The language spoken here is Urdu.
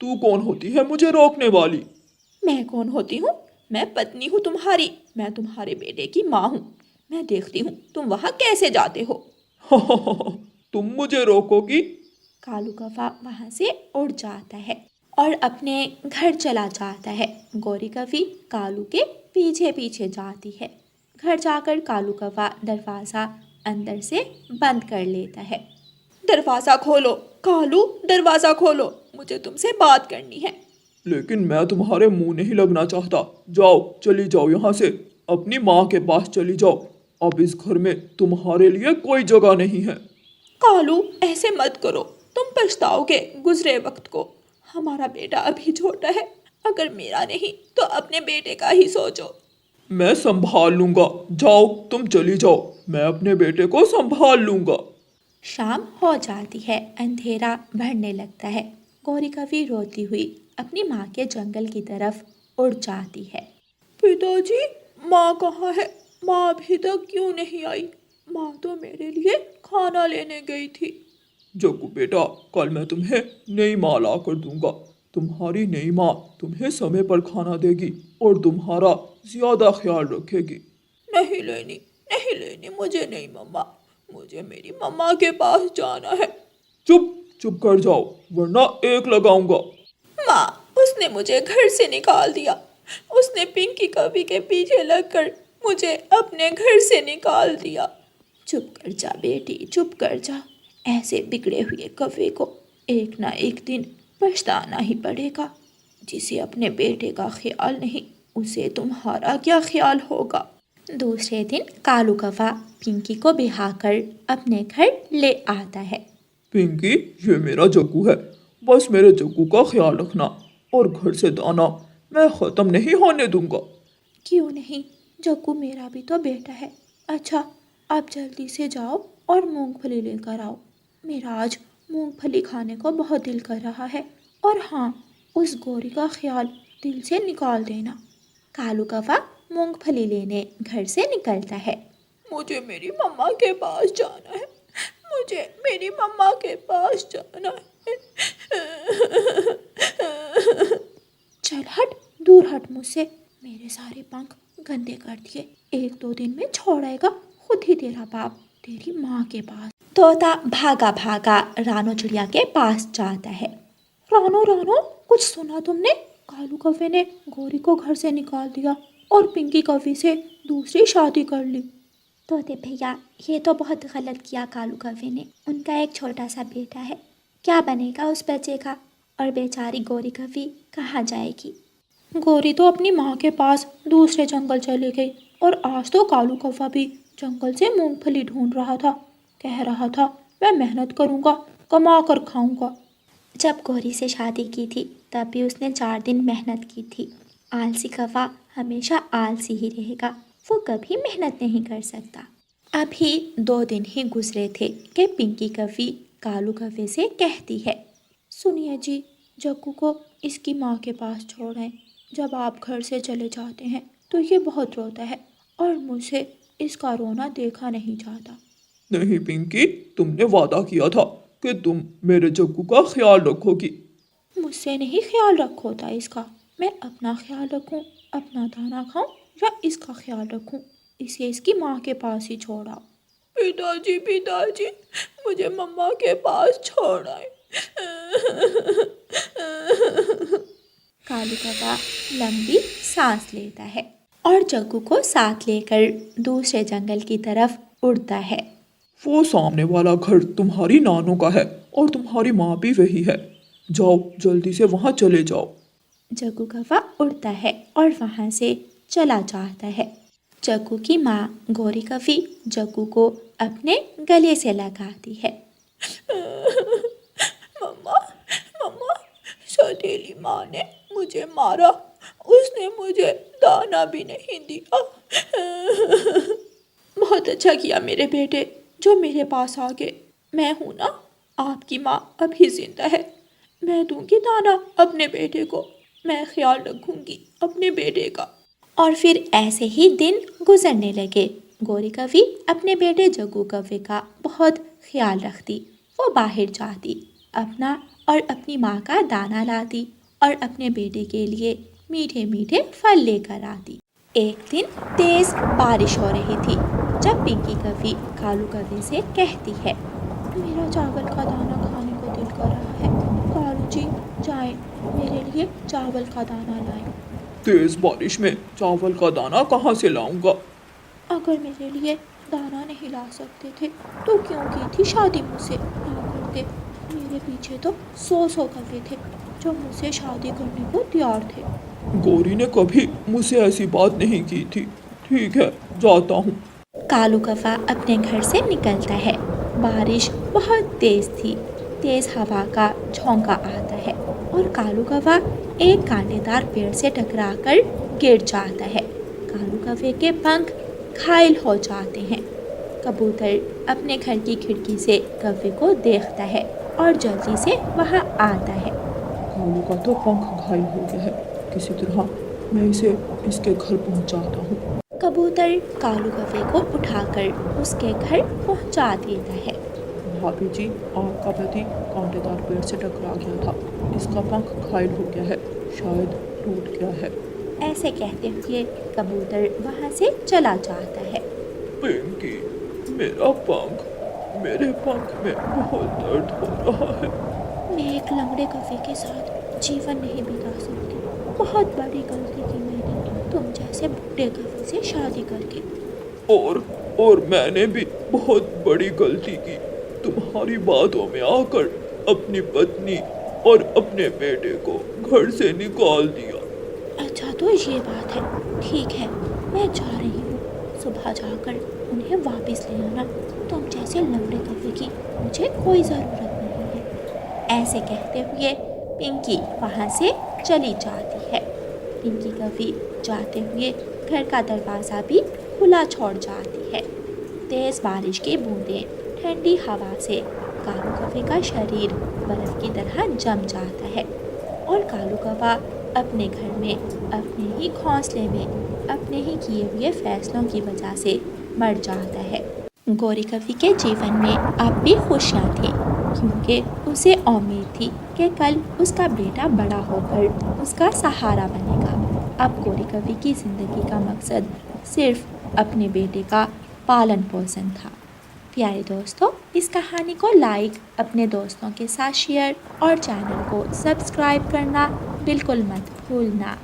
تو کون ہوتی ہے مجھے روکنے والی؟ میں کون ہوتی ہوں؟ میں پتنی ہوں تمہاری، میں تمہارے بیٹے کی ماں ہوں۔ میں دیکھتی ہوں تم وہاں کیسے جاتے ہو۔ تم مجھے روکو گی؟ کالو کوا وہاں سے اڑ جاتا ہے اور اپنے گھر چلا جاتا ہے۔ گوری کوی کالو کے پیچھے پیچھے جاتی ہے۔ گھر جا کر کالو کوا دروازہ اندر سے بند کر لیتا ہے۔ دروازہ کھولو کالو، دروازہ کھولو، مجھے تم سے بات کرنی ہے۔ لیکن میں تمہارے منہ نہیں لگنا چاہتا۔ جاؤ، چلی جاؤ یہاں سے، اپنی ماں کے پاس چلی جاؤ۔ اب اس گھر میں تمہارے لیے کوئی جگہ نہیں ہے۔ کالو ایسے مت کرو، تم پچھتاؤ گے گزرے وقت کو۔ ہمارا بیٹا ابھی چھوٹا ہے، اگر میرا نہیں تو اپنے بیٹے کا ہی سوچو۔ میں سنبھال لوں گا، جاؤ تم چلی جاؤ، میں اپنے بیٹے کو سنبھال لوں گا۔ شام ہو جاتی ہے، اندھیرا بڑھنے لگتا ہے۔ گوری کوی روتی ہوئی اپنی ماں کے جنگل کی طرف اڑ جاتی ہے۔ پتا جی، ماں کہاں ہے؟ ماں ابھی تک کیوں نہیں آئی؟ ماں تو میرے لیے کھانا لینے گئی تھی۔ جگو بیٹا، کل میں تمہیں نئی ماں لا کر دوں گا۔ تمہاری نئی ماں تمہیں سمے پر کھانا دے گی اور تمہارا زیادہ خیال رکھے گی۔ نہیں لینی مجھے نہیں مما، مجھے میری مما کے پاس جانا ہے۔ چپ کر جاؤ ورنہ ایک لگاؤں گا۔ ماں، اس نے مجھے گھر سے نکال دیا، اس نے پنکی کوی کے پیچھے لگ کر مجھے اپنے گھر سے نکال دیا۔ چپ کر جا بیٹی، چپ کر جا، ایسے بگڑے ہوئے کوے کو ایک نہ ایک دن پچھتانا ہی پڑے گا۔ جسے اپنے بیٹے کا خیال نہیں، اسے تمہارا کیا خیال ہوگا۔ دوسرے دن کالو کوا پنکی کو بہا کر اپنے گھر لے آتا ہے۔ پنکی، یہ میرا جگو ہے، بس میرے جگو کا خیال رکھنا، اور گھر سے دانا میں ختم نہیں ہونے دوں گا۔ کیوں نہیں، جگو میرا بھی تو بیٹا ہے۔ اچھا، اب جلدی سے جاؤ اور مونگ پھلی لے کر آؤ، میرا آج مونگ پھلی کھانے کو بہت دل کر رہا ہے۔ اور ہاں، اس گوری کا خیال دل سے نکال دینا۔ کالو کوا مونگ پھلی لینے گھر سے نکلتا ہے۔ مجھے میری مما کے پاس جانا ہے، مجھے میری مما کے پاس جانا ہے۔ چل ہٹ، دور ہٹ مجھ سے، میرے سارے پنکھ گندے کر دیے۔ ایک دو دن میں چھوڑے گا خود ہی تیرا باپ تیری ماں کے پاس۔ طوطا بھاگا بھاگا رانو چڑیا کے پاس جاتا ہے۔ رانو، کچھ سنا تم نے؟ کالو کوے نے گوری کو گھر سے نکال دیا اور پنکی کوی سے دوسری شادی کر لی۔ طوطے بھیا، یہ تو بہت غلط کیا کالو کوے نے، ان کا ایک چھوٹا سا بیٹا ہے، کیا بنے گا اس بچے کا؟ اور بیچاری گوری کوی کہاں جائے گی؟ گوری تو اپنی ماں کے پاس دوسرے جنگل چلی گئی، اور آج تو کالو کوا بھی جنگل سے مونگ پھلی ڈھونڈ رہا تھا، کہہ رہا تھا میں محنت کروں گا، کما کر کھاؤں گا۔ جب گوری سے شادی کی تھی تب بھی اس نے 4 دن محنت کی تھی۔ آلسی کوا ہمیشہ آلسی ہی رہے گا، وہ کبھی محنت نہیں کر سکتا۔ ابھی 2 دن ہی گزرے تھے کہ پنکی کوی کالو کوے سے کہتی ہے، سنیے جی، جگو کو اس کی ماں کے پاس چھوڑیں، جب آپ گھر سے چلے جاتے ہیں تو یہ بہت روتا ہے اور مجھ سے اس کا رونا دیکھا نہیں جاتا۔ نہیں پنکی، تم نے وعدہ کیا تھا کہ تم میرے جگو کا خیال رکھو گی۔ مجھ سے نہیں خیال رکھو ہوتا اس کا، میں اپنا خیال رکھوں، اپنا دانا کھاؤں یا اس کا خیال رکھوں؟ اسے اس کی ماں کے پاس ہی چھوڑا۔ پتا جی، مجھے مما کے پاس چھوڑا ہے۔ کالو کوا لمبی سانس لیتا ہے اور جگو کو ساتھ لے کر دوسرے جنگل کی طرف اڑتا ہے۔ وہ سامنے والا گھر تمہاری نانوں کا ہے اور تمہاری ماں بھی وہی ہے، جاؤ جلدی سے وہاں چلے جاؤ۔ جگو کوا اڑتا ہے اور وہاں سے چلا جاتا ہے۔ جگو کی ماں گوری کوی جگو کو اپنے گلے سے لگاتی ہے۔ مما، سوتیلی ماں نے مجھے مارا، اس نے مجھے دانا بھی نہیں دیا۔ بہت اچھا کیا میرے بیٹے جو میرے پاس آ گئے، میں ہوں نا، آپ کی ماں ابھی زندہ ہے، میں دوں گی دانا اپنے بیٹے کو، میں خیال رکھوں گی اپنے بیٹے کا۔ اور پھر ایسے ہی دن گزرنے لگے۔ گوری کوی اپنے بیٹے جگو کوے کا بہت خیال رکھتی، وہ باہر جاتی، اپنا اور اپنی ماں کا دانہ لاتی اور اپنے بیٹے کے لیے میٹھے میٹھے پھل لے کر آتی۔ ایک دن تیز بارش ہو رہی تھی جب پنکی کوی کالو کوے سے کہتی ہے، میرا چاول کا دانہ کھانے کو دل کر رہا ہے، کالو جی جائیں میرے لیے چاول کا دانہ لائیں۔ تیز بارش میں چاول کا دانہ کہاں سے لاؤں گا؟ اگر میرے لیے دانہ نہیں لا سکتے تھے تو کیوں کی تھی شادی مجھ سے نہ کرتے؟ میرے پیچھے تو 100 کوے تھے جو مجھ سے شادی کرنے کو تیار تھے۔ گوری نے کبھی مجھ سے ایسی بات نہیں کی تھی۔ ٹھیک ہے، جاتا ہوں۔ کالو کوا اپنے گھر سے نکلتا ہے۔ بارش بہت تیز تھی، تیز ہوا کا جھونکا آتا ہے اور کالو کوا ایک کانٹے دار پیڑ سے ٹکرا کر گر جاتا ہے۔ کالو کوے کے پنکھ گھائل ہو جاتے ہیں۔ کبوتر اپنے گھر کی کھڑکی سے کوے کو دیکھتا ہے اور جلدی سے وہاں آتا ہے۔ کالو کا تو پنکھ گھائل ہو گیا ہے، کسی طرح میں اسے اس کے گھر پہنچاتا ہوں۔ کبوتر کالو کوے کو اٹھا کر اس کے گھر پہنچا دیتا ہے۔ بھابھی جی، آپ کا پتی کانٹے دار پیڑ سے ٹکرا گیا تھا، اس کا پنکھ گھائل ہو گیا ہے، شاید ٹوٹ گیا ہے۔ ایسے کہتے ہوئے کبوتر وہاں سے چلا جاتا ہے۔ پنکی، میرا پنکھ، میرے پنکھ میں بہت درد ہو رہا ہے۔ میں ایک لنگڑے کوے کے ساتھ جیون نہیں بتا سکتی، بہت بڑی غلطی کی میں نے تم جیسے بڈھے کوے سے شادی کر کے۔ اور میں نے بھی بہت بڑی غلطی کی، تمہاری باتوں میں آ کر اپنی پتنی اور اپنے بیٹے کو گھر سے نکال دیا۔ اچھا تو یہ بات ہے، ٹھیک ہے میں جا رہی ہوں، صبح جا کر انہیں واپس لے آنا، تم جیسے لنگڑے کوے کی مجھے کوئی ضرورت نہیں ہے۔ ایسے کہتے ہوئے پنکی وہاں سے چلی جاتی ہے۔ پنکی کوی جاتے ہوئے گھر کا دروازہ بھی کھلا چھوڑ جاتی ہے۔ تیز بارش کی بوندیں ٹھنڈی ہوا سے کالو کوے کا شریر برف کی طرح جم جاتا ہے اور کالو کوا اپنے گھر میں اپنے ہی گھونسلے میں اپنے ہی کیے ہوئے فیصلوں کی وجہ سے مر جاتا ہے۔ گوری کوی کے جیون میں اب بھی خوشیاں تھیں کیونکہ اسے امید تھی کہ کل اس کا بیٹا بڑا ہو کر اس کا سہارا بنے گا۔ اب گوری کوی کی زندگی کا مقصد صرف اپنے بیٹے کا پالن پوشن تھا۔ پیارے دوستوں، اس کہانی کو لائک، اپنے دوستوں کے ساتھ شیئر اور چینل کو سبسکرائب کرنا بالکل مت بھولنا۔